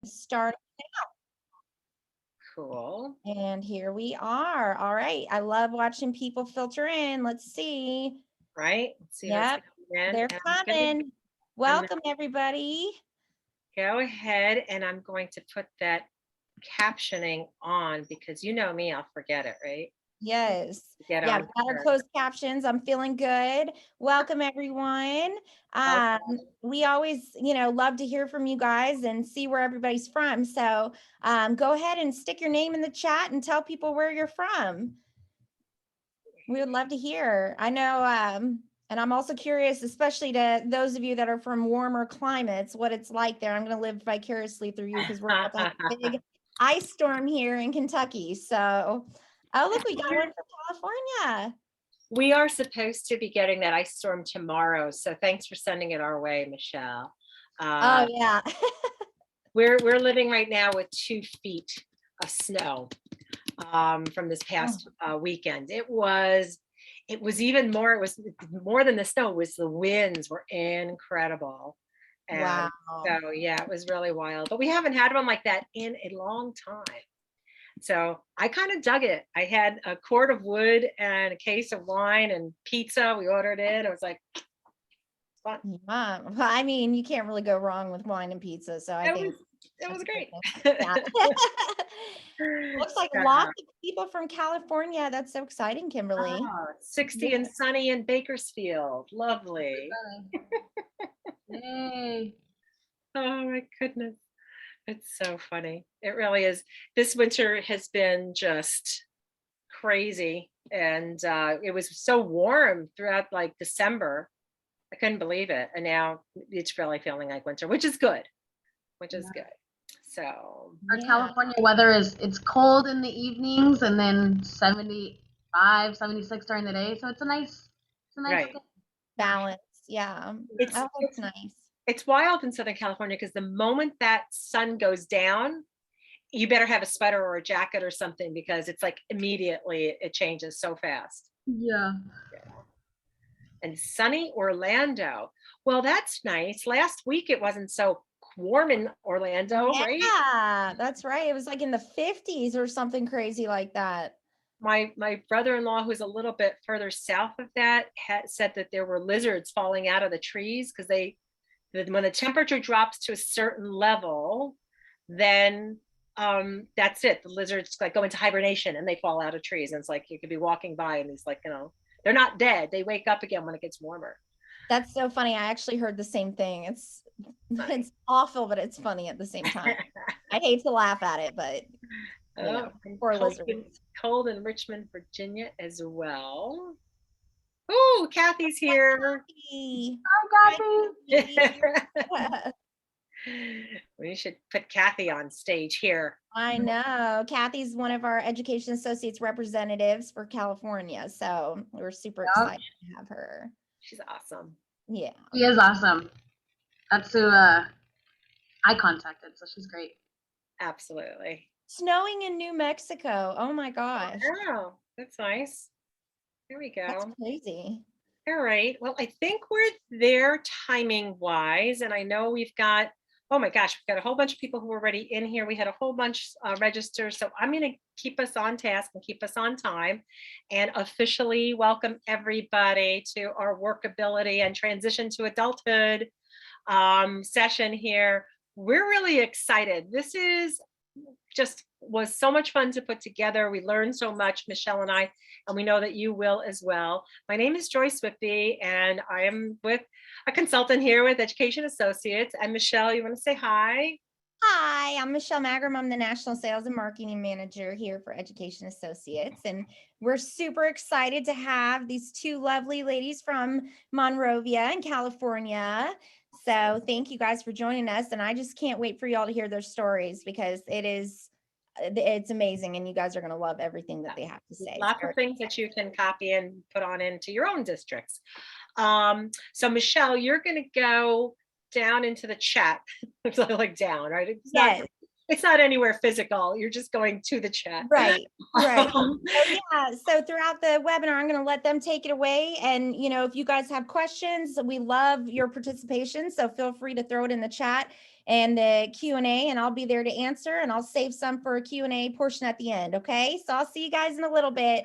Start. Cool. And here we are. All right. I love watching people filter in. Let's see. Right? Let's see Yep, they're I'm coming. Welcome, everybody. go ahead and I'm going to put that captioning on because you know me, I'll forget it, right? Yes. Get Yeah, on we've got our her. closed captions. I'm feeling good. Welcome, everyone. We always, love to hear from you guys and see where everybody's from. So go ahead and stick your name in the chat and tell people where you're from. We would love to hear. I know, and I'm also curious, especially to those of you that are from warmer climates, what it's like there. I'm going to live vicariously through you because we're about to have a big ice storm here in Kentucky. So, oh, look, we got one from California. We are supposed to be getting that ice storm tomorrow. So thanks for sending it our way, Michelle. Oh, yeah. We're living right now with 2 feet of snow from this past weekend. It was even more. It was more than the snow. It was the winds were incredible. And wow. So yeah, it was really wild. But we haven't had one like that in a long time. So I kind of dug it. I had a quart of wood and a case of wine and pizza. We ordered it. I was like, fun. Yeah. Well, I mean, you can't really go wrong with wine and pizza. So I think it was great. Looks like lots of people from California. That's so exciting, Kymberly. 60 and sunny in Bakersfield. Lovely. Yay. Oh my goodness. It's so funny. It really is. This winter has been just crazy. And it was so warm throughout like December. I couldn't believe it. And now it's really feeling like winter, which is good. So our California weather it's cold in the evenings and then 75, 76 during the day. So it's a nice right. balance. Yeah. It's nice. It's wild in Southern California because the moment that sun goes down, you better have a sweater or a jacket or something because it's like immediately it changes so fast. Yeah. And sunny Orlando. Well, that's nice. Last week it wasn't so warm in Orlando, right? Yeah, that's right. It was like in the 50s or something crazy like that. My brother-in-law, who's a little bit further south of that, had said that there were lizards falling out of the trees because when the temperature drops to a certain level, then that's it. The lizards like go into hibernation and they fall out of trees. And it's like you could be walking by and it's like, they're not dead. They wake up again when it gets warmer. That's so funny. I actually heard the same thing. It's awful, but it's funny at the same time. I hate to laugh at it, but poor lizards. Cold in Richmond, Virginia as well. Oh, Kathy's here. Hi, Kathy. We should put Kathy on stage here. I know. Kathy's one of our Education Associates representatives for California. So we're super excited to have her. She's awesome. Yeah. She is awesome. That's who I contacted. So she's great. Absolutely. Snowing in New Mexico. Oh my gosh. Oh, that's nice. There we go. That's crazy. All right. Well, I think we're there timing wise. And I know we've got, oh my gosh, we've got a whole bunch of people who are already in here. We had a whole bunch registered. So I'm going to keep us on task and keep us on time and officially welcome everybody to our WorkAbility and Transition to Adulthood session here. We're really excited. This was so much fun to put together. We learned so much, Michelle and I, and we know that you will as well. My name is Joyce Whitby, and I am with a consultant here with Education Associates. And Michelle, you want to say hi? Hi, I'm Michelle Magram. I'm the National Sales and Marketing Manager here for Education Associates. And we're super excited to have these 2 lovely ladies from Monrovia in California. So thank you guys for joining us. And I just can't wait for y'all to hear their stories because it's amazing. And you guys are going to love everything that they have to say. Lots of things that you can copy and put on into your own districts. So Michelle, you're going to go down into the chat. Like down, right? Yes. it's not anywhere physical. You're just going to the chat. Right. Right. Um, So yeah, so throughout the webinar, I'm going to let them take it away. And, you know, if you guys have questions, we love your participation. So feel free to throw it in the chat and the Q&A, and I'll be there to answer, and I'll save some for a Q&A portion at the end. Okay. So I'll see you guys in a little bit.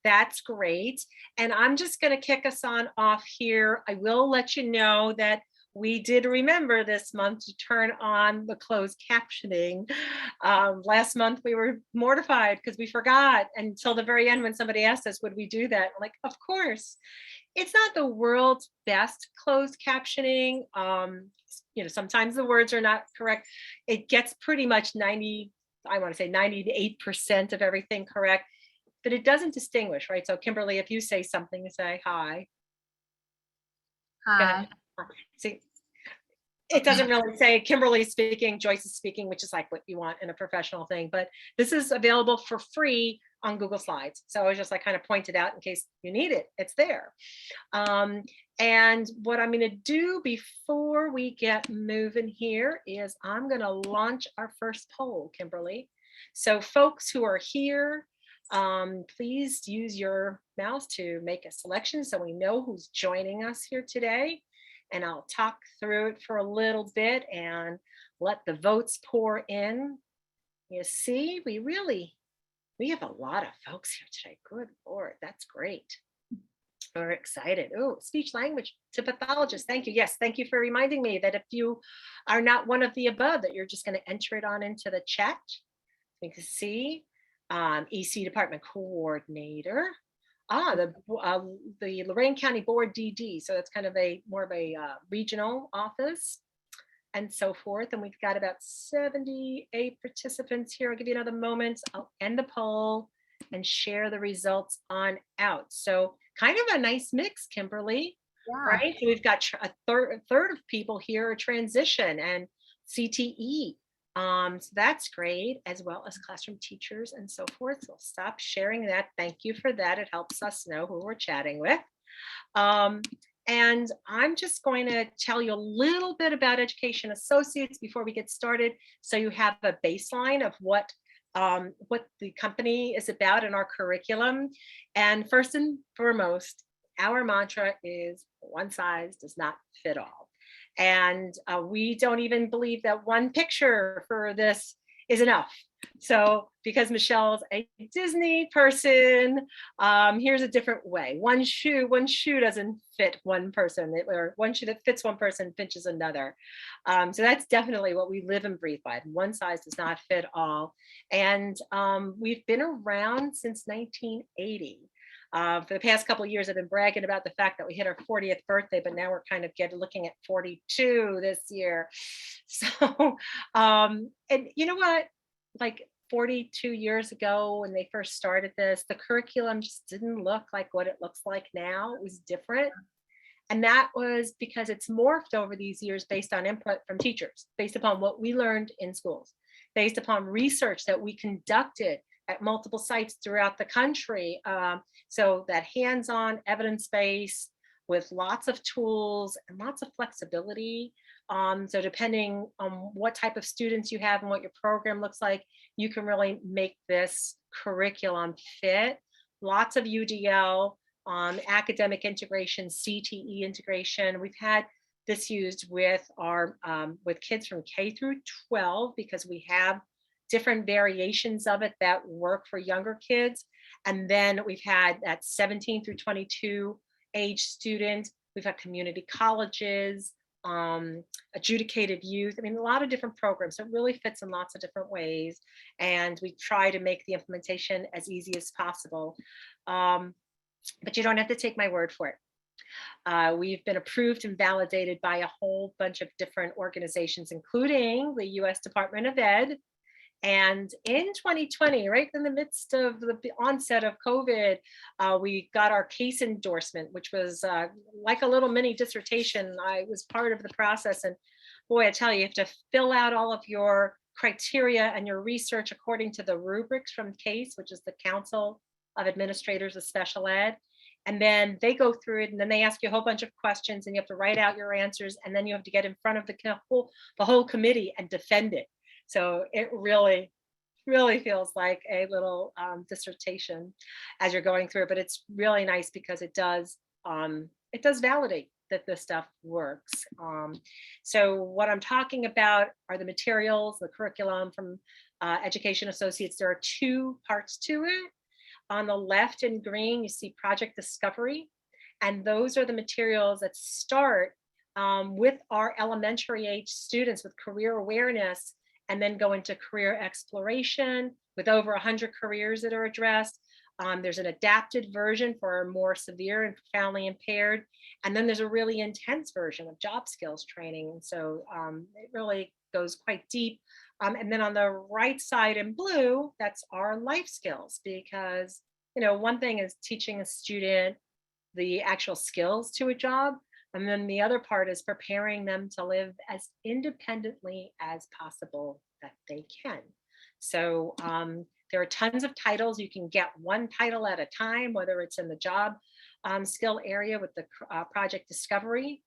That's great. And I'm just going to kick us on off here. I will let you know that we did remember this month to turn on the closed captioning. Last month we were mortified because we forgot until the very end when somebody asked us, would we do that? I'm like, of course. It's not the world's best closed captioning. You know, sometimes the words are not correct. It gets pretty much 90, I want to say 98% of everything correct. But it doesn't distinguish, right? So Kymberly, if you say something, you say hi. Hi. See, it doesn't really say Kymberly speaking, Joyce is speaking, which is like what you want in a professional thing. But this is available for free on Google Slides. So I was just like kind of pointed out in case you need it, it's there. And what I'm going to do before we get moving here is I'm going to launch our first poll, Kymberly. So folks who are here, please use your mouse to make a selection so we know who's joining us here today. And I'll talk through it for a little bit and let the votes pour in. You see, we have a lot of folks here today. Good Lord, that's great. We're excited. Oh, speech language to pathologists. Thank you. Yes, thank you for reminding me that if you are not one of the above, that you're just going to enter it on into the chat. You can see EC department coordinator. The Lorain County Board DD. So that's kind of more of a regional office and so forth. And we've got about 78 participants here. I'll give you another moment. I'll end the poll and share the results on out. So kind of a nice mix, Kymberly, right? So we've got a third of people here are transition and CTE. So that's great, as well as classroom teachers and so forth. So stop sharing that. Thank you for that. It helps us know who we're chatting with. And I'm just going to tell you a little bit about Education Associates before we get started, so you have a baseline of what the company is about in our curriculum. And first and foremost, our mantra is one size does not fit all. And we don't even believe that one picture for this is enough. So because Michelle's a Disney person, here's a different way. One shoe doesn't fit one person, or one shoe that fits one person pinches another. So that's definitely what we live and breathe by. One size does not fit all. And we've been around since 1980. For the past couple of years, I've been bragging about the fact that we hit our 40th birthday, but now we're kind of looking at 42 this year. So, and you know what? Like 42 years ago, when they first started this, the curriculum just didn't look like what it looks like now. It was different. And that was because it's morphed over these years based on input from teachers, based upon what we learned in schools, based upon research that we conducted at multiple sites throughout the country. So that hands-on evidence-based with lots of tools and lots of flexibility. So depending on what type of students you have and what your program looks like, you can really make this curriculum fit. Lots of UDL, academic integration, CTE integration. We've had this used with our with kids from K through 12 because we have different variations of it that work for younger kids. And then we've had that 17 through 22 age student. We've had community colleges, adjudicated youth. I mean, a lot of different programs. So it really fits in lots of different ways. And we try to make the implementation as easy as possible. But you don't have to take my word for it. We've been approved and validated by a whole bunch of different organizations, including the US Department of Ed. And in 2020, right in the midst of the onset of COVID, we got our case endorsement, which was like a little mini dissertation. I was part of the process. And boy, I tell you, you have to fill out all of your criteria and your research according to the rubrics from CASE, which is the Council of Administrators of Special Ed. And then they go through it, and then they ask you a whole bunch of questions, and you have to write out your answers, and then you have to get in front of the whole committee and defend it. So it really feels like a little dissertation as you're going through it, but it's really nice because it does validate that this stuff works. So what I'm talking about are the materials, the curriculum from Education Associates. There are two parts to it. On the left in green, you see Project Discovery, and those are the materials that start with our elementary age students with career awareness, and then go into career exploration with over 100 careers that are addressed. There's an adapted version for more severe and profoundly impaired. And then there's a really intense version of job skills training. And so it really goes quite deep. And then on the right side in blue, that's our life skills, because, one thing is teaching a student the actual skills to a job. And then the other part is preparing them to live as independently as possible that they can. So there are tons of titles. You can get one title at a time, whether it's in the job skill area with the Project Discovery,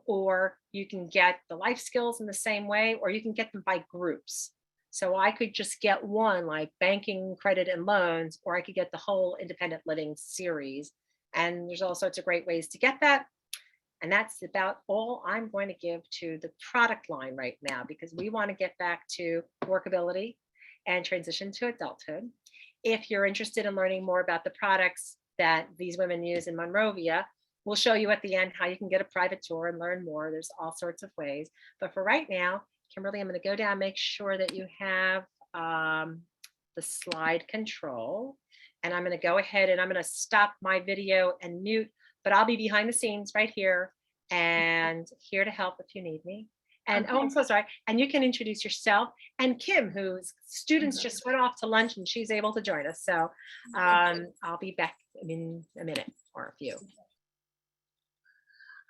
or you can get the life skills in the same way, or you can get them by groups. So I could just get one like banking, credit, and loans, or I could get the whole independent living series. And there's all sorts of great ways to get that. And that's about all I'm going to give to the product line right now, because we want to get back to workability and transition to adulthood. If you're interested in learning more about the products that these women use in Monrovia, we'll show you at the end how you can get a private tour and learn more. There's all sorts of ways. But for right now, Kymberly, I'm going to go down, make sure that you have the slide control. And I'm going to go ahead and I'm going to stop my video and mute, but I'll be behind the scenes right here and here to help if you need me. And oh, I'm so sorry. And you can introduce yourself and Kim, whose students just went off to lunch and she's able to join us. So I'll be back in a minute or a few.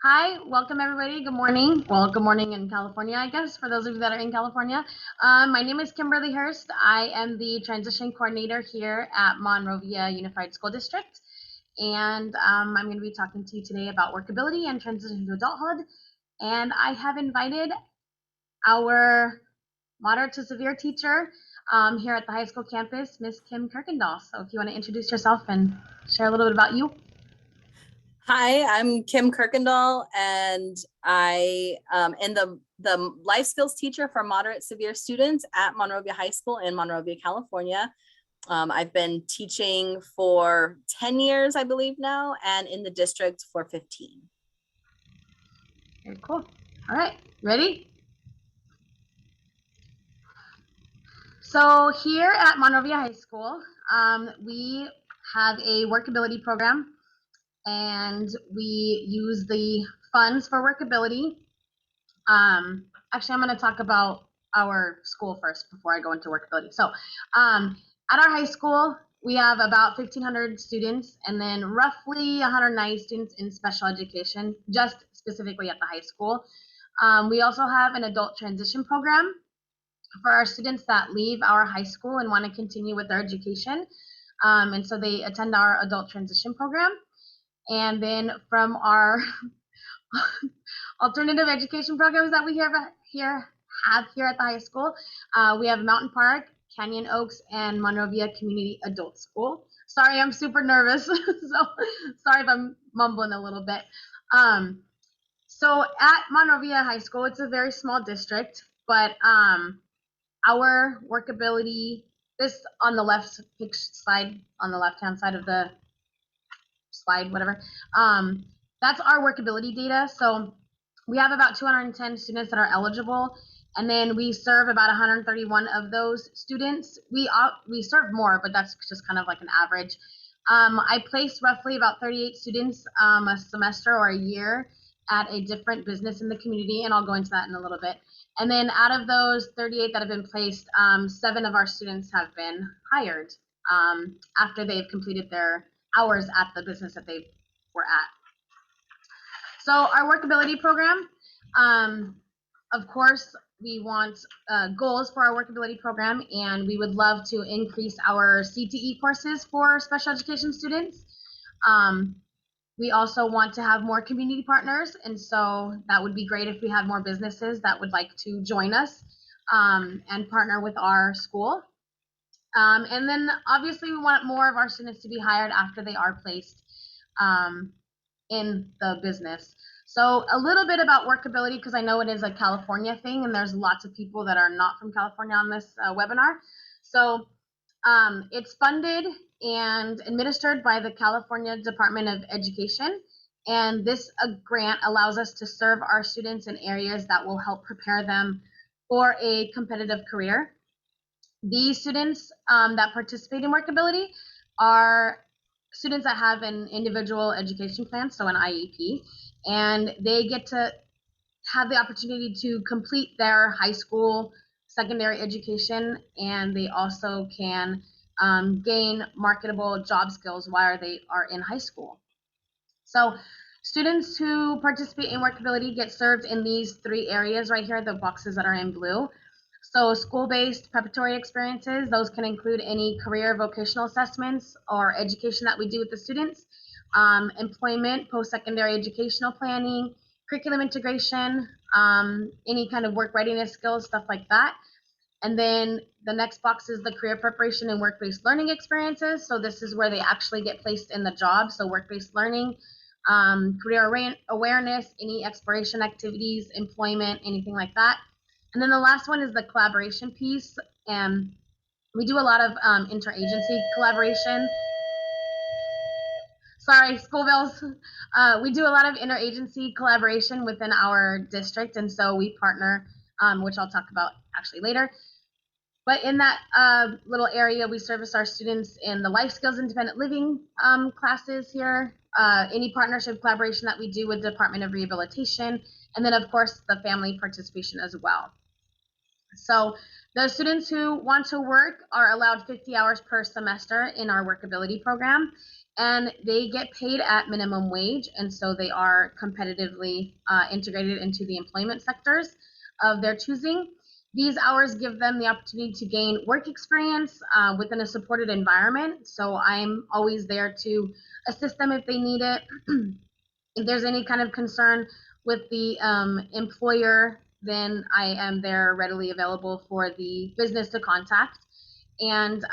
Hi, welcome everybody. Good morning. Well, good morning in California, I guess, for those of you that are in California. My name is Kymberly Hirst. I am the transition coordinator here at Monrovia Unified School District. And I'm going to be talking to you today about workability and transition to adulthood. And I have invited our moderate to severe teacher here at the high school campus, Miss Kim Kirkendall. So if you want to introduce yourself and share a little bit about you. Hi, I'm Kim Kirkendall, and I am the life skills teacher for moderate severe students at Monrovia High School in Monrovia, California. I've been teaching for 10 years, I believe now, and in the district for 15. Very cool. All right, ready? So here at Monrovia High School, we have a workability program, and we use the funds for workability. Actually, I'm going to talk about our school first before I go into workability. So at our high school, we have about 1,500 students, and then roughly 190 students in special education, just specifically at the high school. We also have an adult transition program for our students that leave our high school and want to continue with their education. And so they attend our adult transition program. And then from our alternative education programs that we have here at the high school, we have Mountain Park, Canyon Oaks, and Monrovia Community Adult School. Sorry, I'm super nervous, so sorry if I'm mumbling a little bit. So at Monrovia High School, it's a very small district, but our workability, this on the left slide, on the left-hand side of the slide, whatever, that's our workability data. So we have about 210 students that are eligible, and then we serve about 131 of those students. We serve more, but that's just kind of like an average. I place roughly about 38 students a semester or a year at a different business in the community, and I'll go into that in a little bit. And then out of those 38 that have been placed, 7 of our students have been hired after they've completed their hours at the business that they were at. So our workability program, of course, we want goals for our workability program, and we would love to increase our CTE courses for special education students. We also want to have more community partners, and so that would be great if we had more businesses that would like to join us. and partner with our school. And then obviously we want more of our students to be hired after they are placed in the business. So a little bit about WorkAbility, because I know it is a California thing and there's lots of people that are not from California on this webinar. So it's funded and administered by the California Department of Education. And this grant allows us to serve our students in areas that will help prepare them for a competitive career. These students that participate in WorkAbility are students that have an individual education plan, so an IEP, and they get to have the opportunity to complete their high school, secondary education, and they also can gain marketable job skills while they are in high school. So students who participate in WorkAbility get served in these 3 areas right here, the boxes that are in blue. So school-based preparatory experiences, those can include any career vocational assessments or education that we do with the students, employment, post-secondary educational planning, curriculum integration, any kind of work readiness skills, stuff like that. And then the next box is the career preparation and work-based learning experiences. So this is where they actually get placed in the job. So work-based learning, career awareness, any exploration activities, employment, anything like that. And then the last one is the collaboration piece. And we do a lot of interagency collaboration. Sorry, school bells. We do a lot of interagency collaboration within our district. And so we partner, which I'll talk about actually later. But in that little area, we service our students in the life skills independent living classes here, any partnership collaboration that we do with the Department of Rehabilitation, and then of course the family participation as well. So the students who want to work are allowed 50 hours per semester in our WorkAbility program, and they get paid at minimum wage, and so they are competitively integrated into the employment sectors of their choosing. These hours give them the opportunity to gain work experience within a supported environment. So I'm always there to assist them if they need it. If there's any kind of concern with the employer, then I am there readily available for the business to contact. And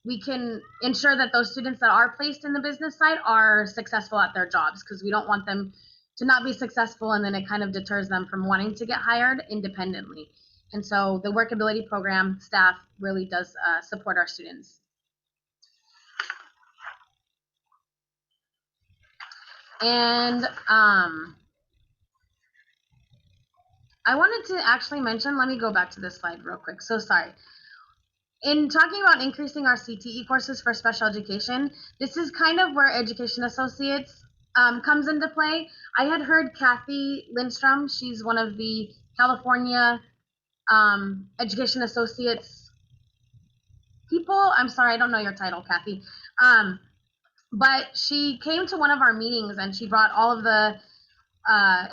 we can ensure that those students that are placed in the business side are successful at their jobs, because we don't want them to not be successful and then it kind of deters them from wanting to get hired independently. And so the WorkAbility program staff really does support our students. And I wanted to actually mention, let me go back to this slide real quick. So sorry. In talking about increasing our CTE courses for special education, this is kind of where Education Associates comes into play. I had heard Kathy Lindstrom, she's one of the California Education Associates people. I'm sorry, I don't know your title, Kathy. But she came to one of our meetings and she brought all of the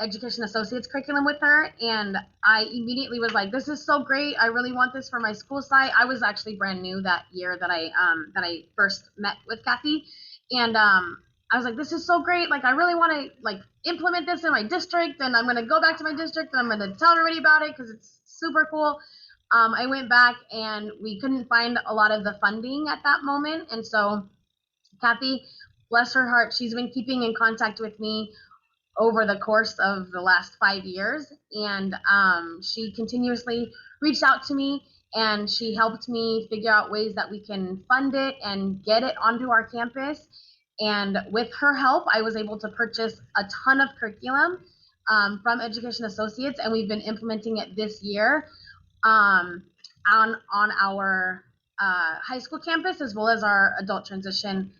Education Associates curriculum with her, and I immediately was like, this is so great, I really want this for my school site. I was actually brand new that year that I first met with Kathy, and I was like, this is so great, like I really want to like implement this in my district, and I'm going to go back to my district and I'm going to tell everybody about it because it's super cool. I went back and we couldn't find a lot of the funding at that moment, and so Kathy, bless her heart, she's been keeping in contact with me over the course of the last 5 years, and she continuously reached out to me and she helped me figure out ways that we can fund it and get it onto our campus. And with her help, I was able to purchase a ton of curriculum from Education Associates, and we've been implementing it this year on our high school campus as well as our adult transition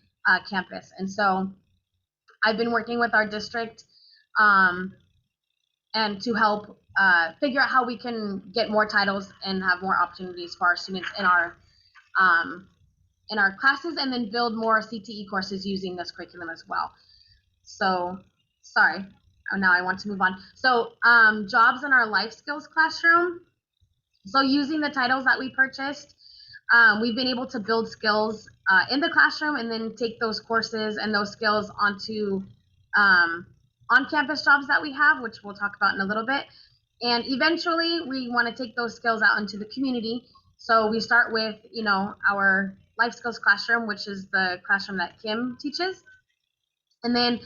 campus. And so I've been working with our district and to help figure out how we can get more titles and have more opportunities for our students in our classes, and then build more CTE courses using this curriculum as well. So, sorry, now I want to move on. So, jobs in our life skills classroom. So using the titles that we purchased, we've been able to build skills in the classroom and then take those courses and those skills onto on-campus jobs that we have, which we'll talk about in a little bit. And eventually we want to take those skills out into the community. So we start with, our life skills classroom, which is the classroom that Kim teaches. And then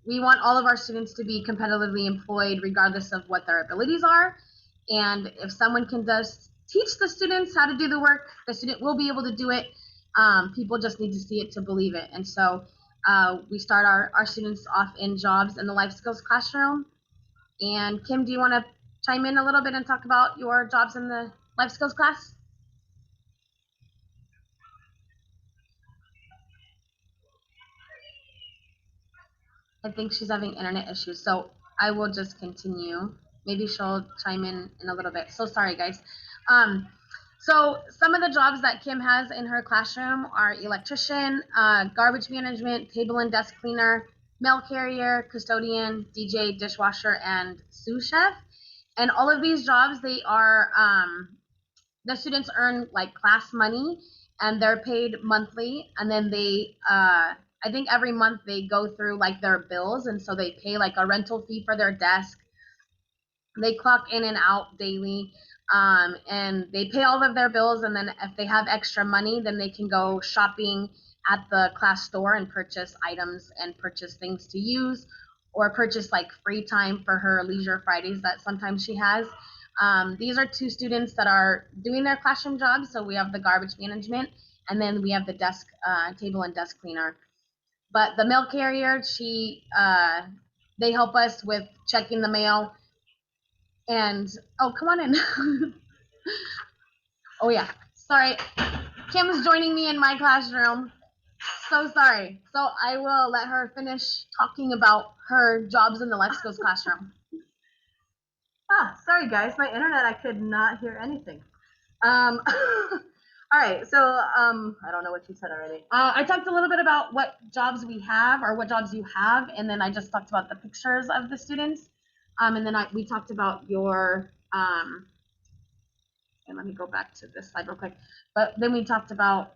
we want all of our students to be competitively employed regardless of what their abilities are. And if someone can just teach the students how to do the work, the student will be able to do it. People just need to see it to believe it. And so we start our students off in jobs in the life skills classroom. And Kim, do you want to chime in a little bit and talk about your jobs in the life skills class? I think she's having internet issues, so I will just continue. Maybe she'll chime in a little bit. So sorry, guys. So some of the jobs that Kim has in her classroom are electrician, garbage management, table and desk cleaner, mail carrier, custodian, DJ, dishwasher, and sous chef. And all of these jobs, they are, the students earn like class money, and they're paid monthly, and then they, I think every month they go through like their bills, and so they pay like a rental fee for their desk. They clock in and out daily, and they pay all of their bills, and then if they have extra money, then they can go shopping at the class store and purchase items and purchase things to use, or purchase like free time for her leisure Fridays that sometimes she has. These are two students that are doing their classroom jobs. So we have the garbage management, and then we have the desk, table and desk cleaner. But the mail carrier, they help us with checking the mail. And oh, come on in. Oh yeah, sorry. Kim's joining me in my classroom. So sorry. So I will let her finish talking about her jobs in the life skills classroom. Sorry guys, my internet, I could not hear anything. All right, so I don't know what you said already. I talked a little bit about what jobs we have, or what jobs you have, and then I just talked about the pictures of the students. And then we talked about your, and let me go back to this slide real quick. But then we talked about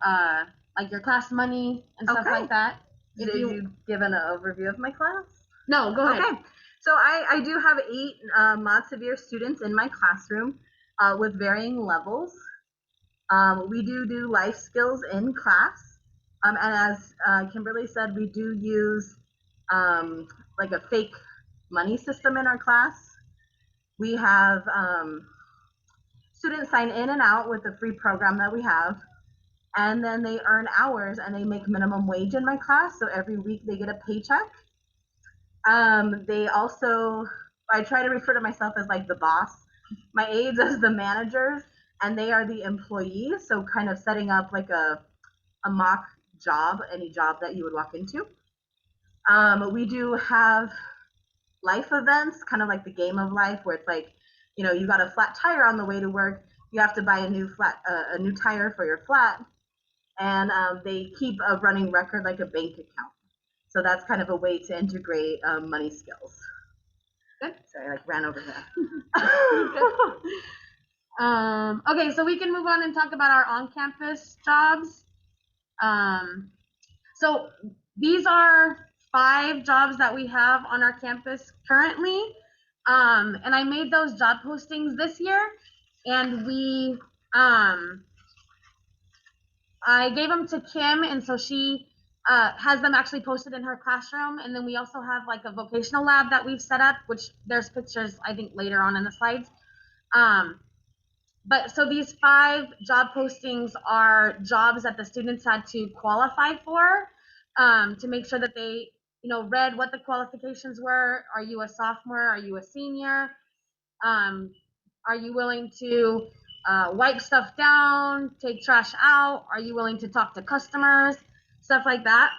like your class money and stuff like that. Did you give an overview of my class? No, go ahead. Okay, so I do have 8 mod severe students in my classroom with varying levels. We do life skills in class. And as Kymberly said, we do use like a fake money system in our class. We have students sign in and out with the free program that we have, and then they earn hours and they make minimum wage in my class. So every week they get a paycheck. They also, I try to refer to myself as like the boss, my aides as the managers, and they are the employees. So kind of setting up like a mock job, any job that you would walk into. We do have life events, kind of like the game of life, where it's like, you got a flat tire on the way to work, you have to buy a new tire for your flat, and they keep a running record like a bank account. So that's kind of a way to integrate money skills. Good. Sorry, I like ran over that. Okay, so we can move on and talk about our on-campus jobs. So these are 5 jobs that we have on our campus currently. And I made those job postings this year, and I gave them to Kim, and so she has them actually posted in her classroom. And then we also have like a vocational lab that we've set up, which there's pictures, I think, later on in the slides. But so these 5 job postings are jobs that the students had to qualify for, to make sure that they, read what the qualifications were. Are you a sophomore? Are you a senior? Are you willing to wipe stuff down, take trash out? Are you willing to talk to customers? Stuff like that.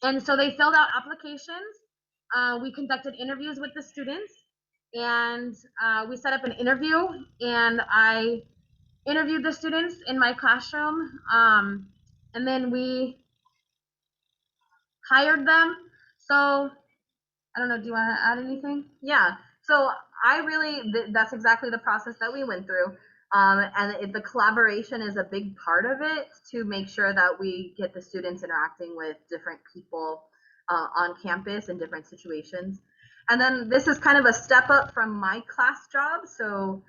And so they filled out applications. We conducted interviews with the students, and we set up an interview, and I interviewed the students in my classroom, and then we hired them. So I don't know, do you want to add anything? Yeah, so that's exactly the process that we went through. And the collaboration is a big part of it, to make sure that we get the students interacting with different people on campus in different situations. And then this is kind of a step up from my class job. So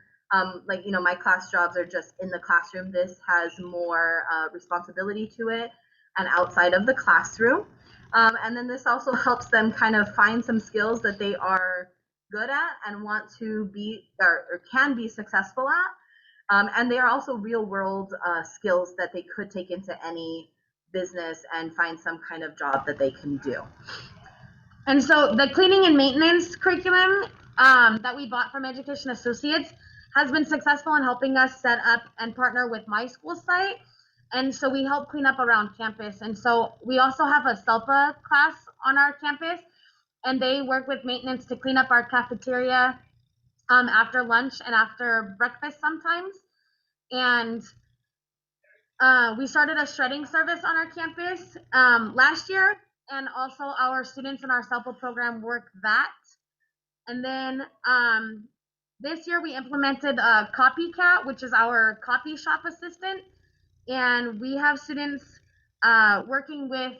like, you know, my class jobs are just in the classroom. This has more responsibility to it and outside of the classroom. And then this also helps them kind of find some skills that they are good at and want to be or can be successful at. And they are also real world skills that they could take into any business and find some kind of job that they can do. And so the cleaning and maintenance curriculum that we bought from Education Associates has been successful in helping us set up and partner with my school site. And so we help clean up around campus. And so we also have a SELPA class on our campus, and they work with maintenance to clean up our cafeteria after lunch and after breakfast sometimes. And we started a shredding service on our campus last year, and also our students in our SELPA program work that. And then this year we implemented a Copycat, which is our coffee shop assistant. And we have students working with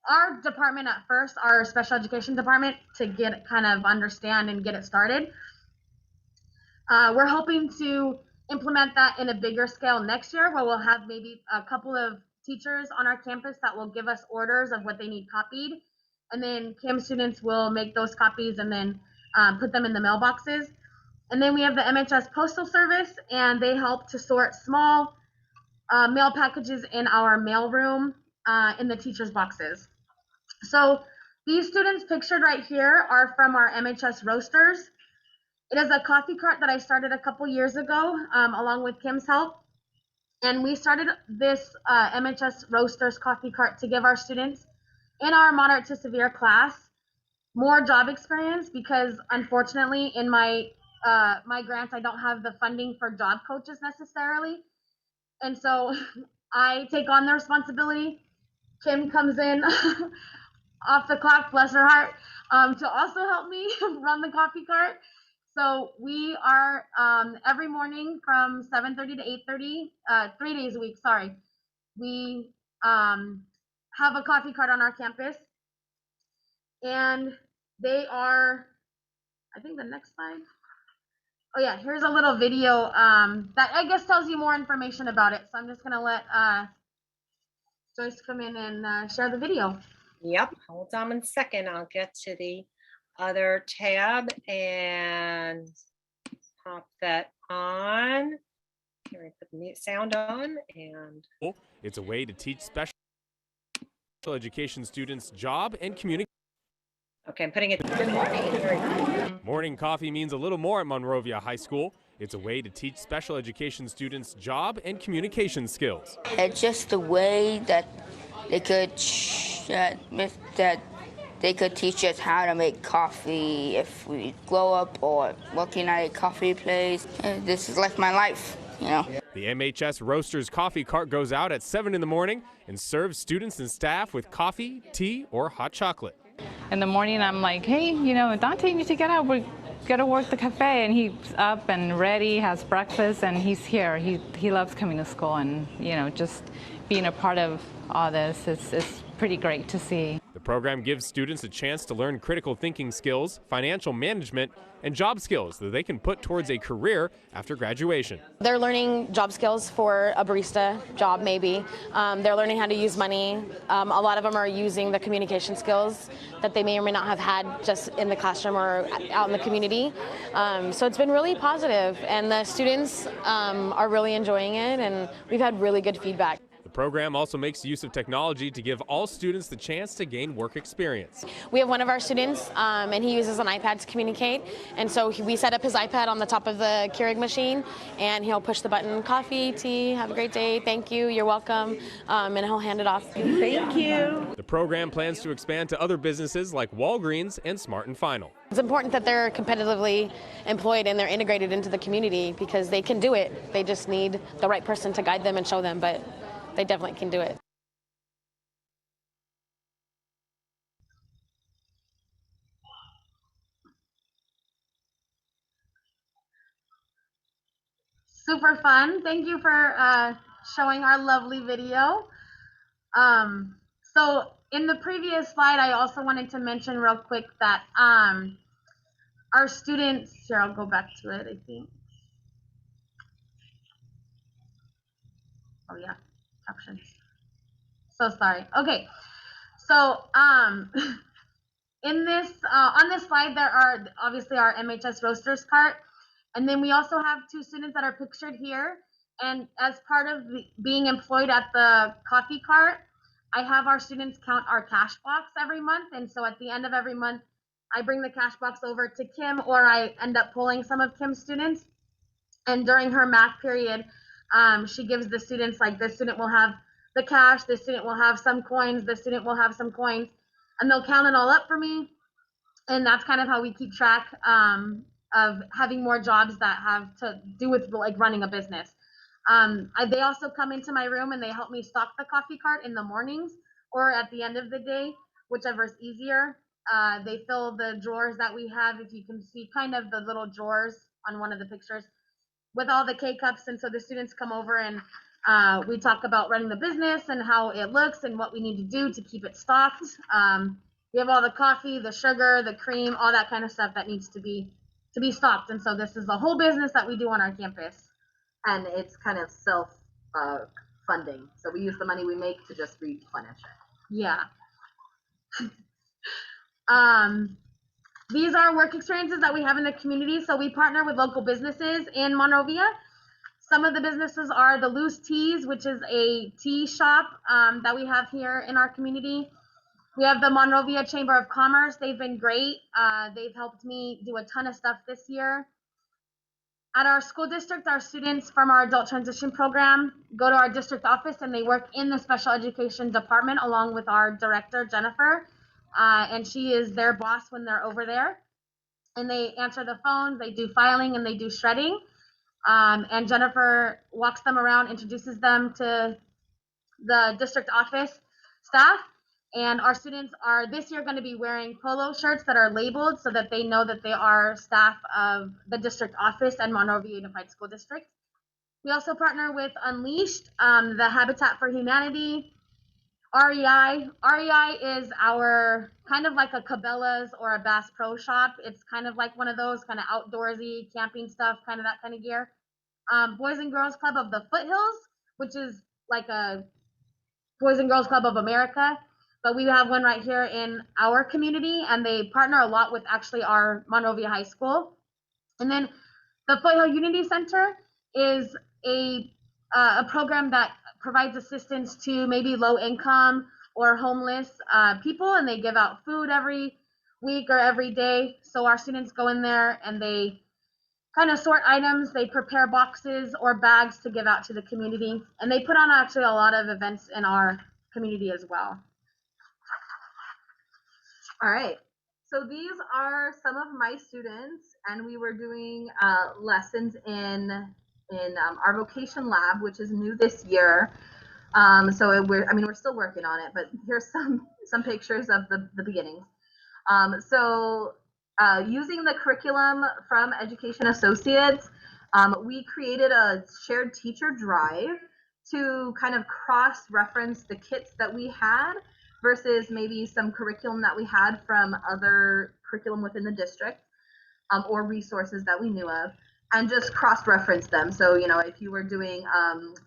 our department at first, our special education department, to get kind of understand and get it started. We're hoping to implement that in a bigger scale next year, where we'll have maybe a couple of teachers on our campus that will give us orders of what they need copied. And then Kim students will make those copies and then put them in the mailboxes. And then we have the MHS Postal Service, and they help to sort small mail packages in our mailroom in the teachers' boxes. So these students pictured right here are from our MHS Roasters. It is a coffee cart that I started a couple years ago along with Kim's help. And we started this MHS Roasters coffee cart to give our students in our moderate to severe class more job experience, because unfortunately in my my grants I don't have the funding for job coaches necessarily. And so I take on the responsibility. Kim comes in off the clock, bless her heart, to also help me run the coffee cart. So we are every morning from 7:30 to 8:30, 3 days a week, sorry. We have a coffee cart on our campus. And they are, I think the next slide. Oh yeah, here's a little video that I guess tells you more information about it. So I'm just gonna let Joyce come in and share the video. Yep, hold on a second. I'll get to the other tab and pop that on. Here, I put the mute sound on, and it's a way to teach special education students job and communication. okay, I'm putting it. Good morning. Morning coffee means a little more at Monrovia High School. It's a way to teach special education students job and communication skills. It's just the way that they could they could teach us how to make coffee if we grow up, or working at a coffee place. This is like my life, you know. The MHS Roasters coffee cart goes out at 7 in the morning and serves students and staff with coffee, tea, or hot chocolate. In the morning, I'm like, hey, you know, Dante needs to get out. We're gonna work the cafe, and he's up and ready, has breakfast, and he's here. He loves coming to school, and you know, just being a part of all this is pretty great to see. The program gives students a chance to learn critical thinking skills, financial management, and job skills that they can put towards a career after graduation. They're learning job skills for a barista job, maybe. They're learning how to use money. A lot of them are using the communication skills that they may or may not have had just in the classroom or out in the community. So it's been really positive, and the students are really enjoying it, and we've had really good feedback. The program also makes use of technology to give all students the chance to gain work experience. We have one of our students, and he uses an iPad to communicate. And so we set up his iPad on the top of the Keurig machine, and he'll push the button, coffee, tea, have a great day, thank you, you're welcome, and he'll hand it off. Thank you. The program plans to expand to other businesses like Walgreens and Smart and Final. It's important that they're competitively employed and they're integrated into the community, because they can do it. They just need the right person to guide them and show them, but they definitely can do it. Super fun. Thank you for showing our lovely video. So in the previous slide, I also wanted to mention real quick that our students, here, I'll go back to it, I think. Oh yeah, captions. So sorry. Okay, so in this, on this slide, there are obviously our MHS roasters part, and then we also have 2 students that are pictured here. And as part of being employed at the coffee cart, I have our students count our cash box every month. And so at the end of every month, I bring the cash box over to Kim, or I end up pulling some of Kim's students. And during her math period, she gives the students, like, this student will have the cash, this student will have some coins, this student will have some coins, and they'll count it all up for me. And that's kind of how we keep track of having more jobs that have to do with like running a business. They also come into my room and they help me stock the coffee cart in the mornings or at the end of the day, whichever is easier. They fill the drawers that we have, if you can see kind of the little drawers on one of the pictures, with all the K-cups. And so the students come over and we talk about running the business and how it looks and what we need to do to keep it stocked. We have all the coffee, the sugar, the cream, all that kind of stuff that needs to be stocked. And so this is the whole business that we do on our campus. And it's kind of self funding. So we use the money we make to just replenish it. Yeah. These are work experiences that we have in the community. So we partner with local businesses in Monrovia. Some of the businesses are the Loose Teas, which is a tea shop that we have here in our community. We have the Monrovia Chamber of Commerce. They've been great. They've helped me do a ton of stuff this year. At our school district, our students from our Adult Transition Program go to our district office and they work in the special education department along with our director, Jennifer. And she is their boss when they're over there. And they answer the phones, they do filing, and they do shredding. And Jennifer walks them around, introduces them to the district office staff. And our students are this year going to be wearing polo shirts that are labeled so that they know that they are staff of the district office and Monrovia Unified School District. We also partner with Unleashed, the Habitat for Humanity, REI. REI is our kind of like a Cabela's or a Bass Pro Shop. It's kind of like one of those kind of outdoorsy camping stuff, kind of that kind of gear. Boys and Girls Club of the Foothills, which is like a Boys and Girls Club of America. But we have one right here in our community, and they partner a lot with actually our Monrovia High School. And then the Foothill Unity Center is a program that provides assistance to maybe low income or homeless people, and they give out food every week or every day. So our students go in there and they kind of sort items, they prepare boxes or bags to give out to the community, and they put on actually a lot of events in our community as well. All right, so these are some of my students, and we were doing lessons in our vocation lab, which is new this year. So we're still working on it, but here's some pictures of the beginnings. Using the curriculum from Education Associates, we created a shared teacher drive to kind of cross-reference the kits that we had versus maybe some curriculum that we had from other curriculum within the district, or resources that we knew of, and just cross-reference them. So, if you were doing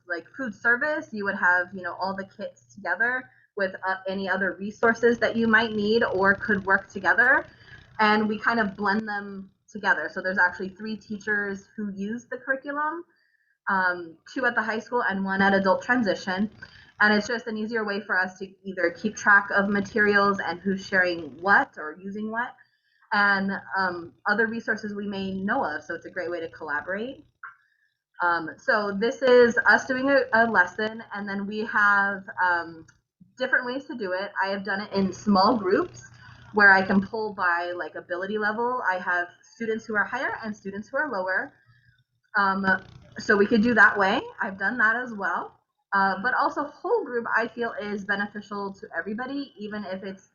like food service, you would have, all the kits together with any other resources that you might need or could work together. And we kind of blend them together. So there's actually 3 teachers who use the curriculum, 2 at the high school and 1 at Adult Transition. And it's just an easier way for us to either keep track of materials and who's sharing what or using what, and other resources we may know of. So it's a great way to collaborate. So this is us doing a lesson, and then we have different ways to do it. I have done it in small groups where I can pull by like ability level. I have students who are higher and students who are lower. So we could do that way. I've done that as well. But also whole group I feel is beneficial to everybody, even if it's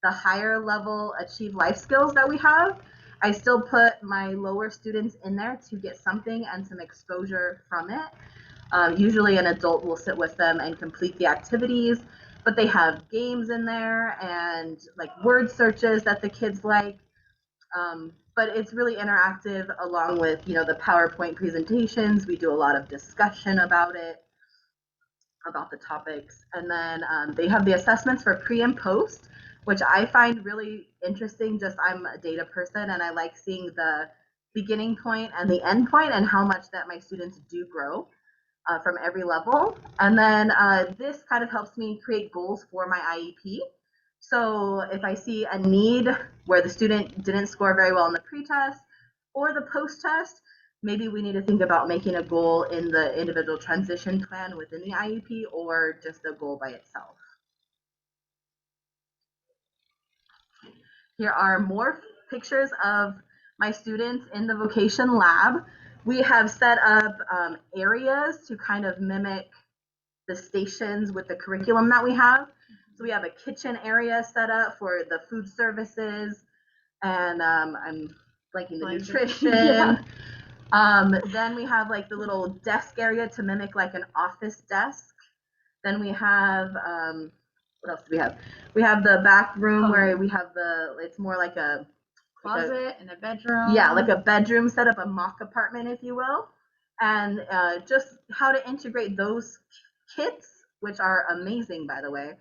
the higher level achieve life skills that we have. I still put my lower students in there to get something and some exposure from it. Usually an adult will sit with them and complete the activities. but they have games in there and like word searches that the kids like. But it's really interactive along with, you know, the PowerPoint presentations. We do a lot of discussion about it, about the topics. And then they have the assessments for pre and post, which I find really interesting. Just I'm a data person and I like seeing the beginning point and the end point and how much that my students do grow from every level. And then this kind of helps me create goals for my IEP. So if I see a need where the student didn't score very well in the pre-test or the post-test, maybe we need to think about making a goal in the individual transition plan within the IEP or just a goal by itself. Here are more pictures of my students in the vocation lab. We have set up areas to kind of mimic the stations with the curriculum that we have. So we have a kitchen area set up for the food services, and I'm blanking the nutrition. Yeah. Then we have like the little desk area to mimic like an office desk. Then we have, what else do we have? We have the back room where we have it's more like a closet and a bedroom. Yeah, like a bedroom set up, a mock apartment, if you will. And just how to integrate those kits, which are amazing, by the way.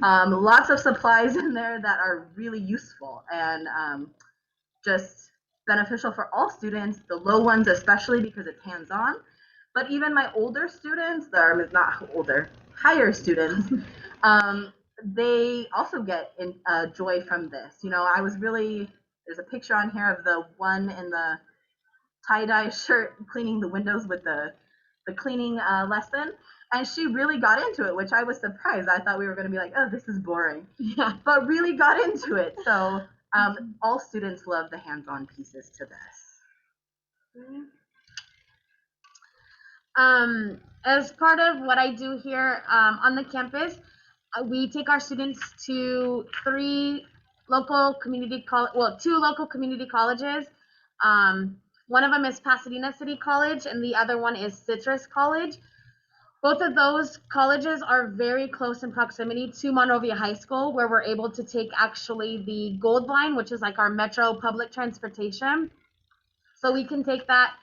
Lots of supplies in there that are really useful and just beneficial for all students, the low ones especially because it's hands-on. But even my older students, not older, higher students, they also get joy from this. You know, I was really, there's a picture on here of the one in the tie-dye shirt cleaning the windows with the cleaning lesson. And she really got into it, which I was surprised. I thought we were going to be like, oh, this is boring. Yeah. But really got into it. So all students love the hands-on pieces to this. As part of what I do here on the campus, we take our students to two local community colleges. One of them is Pasadena City College, and the other one is Citrus College. Both of those colleges are very close in proximity to Monrovia High School, where we're able to take actually the Gold Line, which is like our metro public transportation. So we can take that,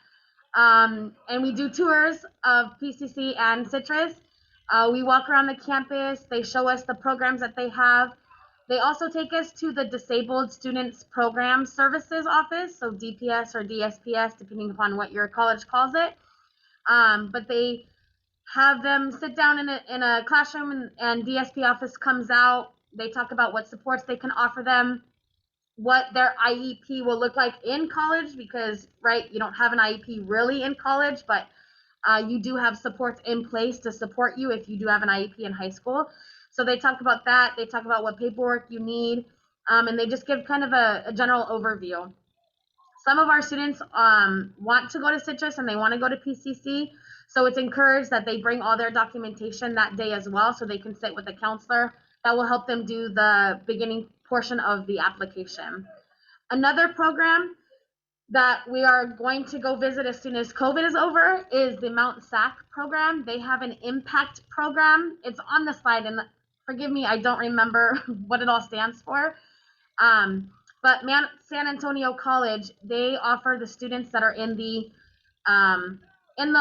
and we do tours of PCC and Citrus. We walk around the campus. They show us the programs that they have. They also take us to the Disabled Students Program Services Office, so DPS or DSPS, depending upon what your college calls it. But they have them sit down in a classroom, and DSP office comes out. They talk about what supports they can offer them, what their IEP will look like in college, because, right, you don't have an IEP really in college, but you do have supports in place to support you if you do have an IEP in high school. So they talk about that. They talk about what paperwork you need, and they just give kind of a general overview. Some of our students want to go to Citrus and they want to go to PCC, so it's encouraged that they bring all their documentation that day as well, so they can sit with a counselor that will help them do the beginning portion of the application. Another program that we are going to go visit as soon as COVID is over is the Mount Sac program. They have an impact program. It's on the slide, and forgive me, I don't remember what it all stands for. But San Antonio College, they offer the students that are in the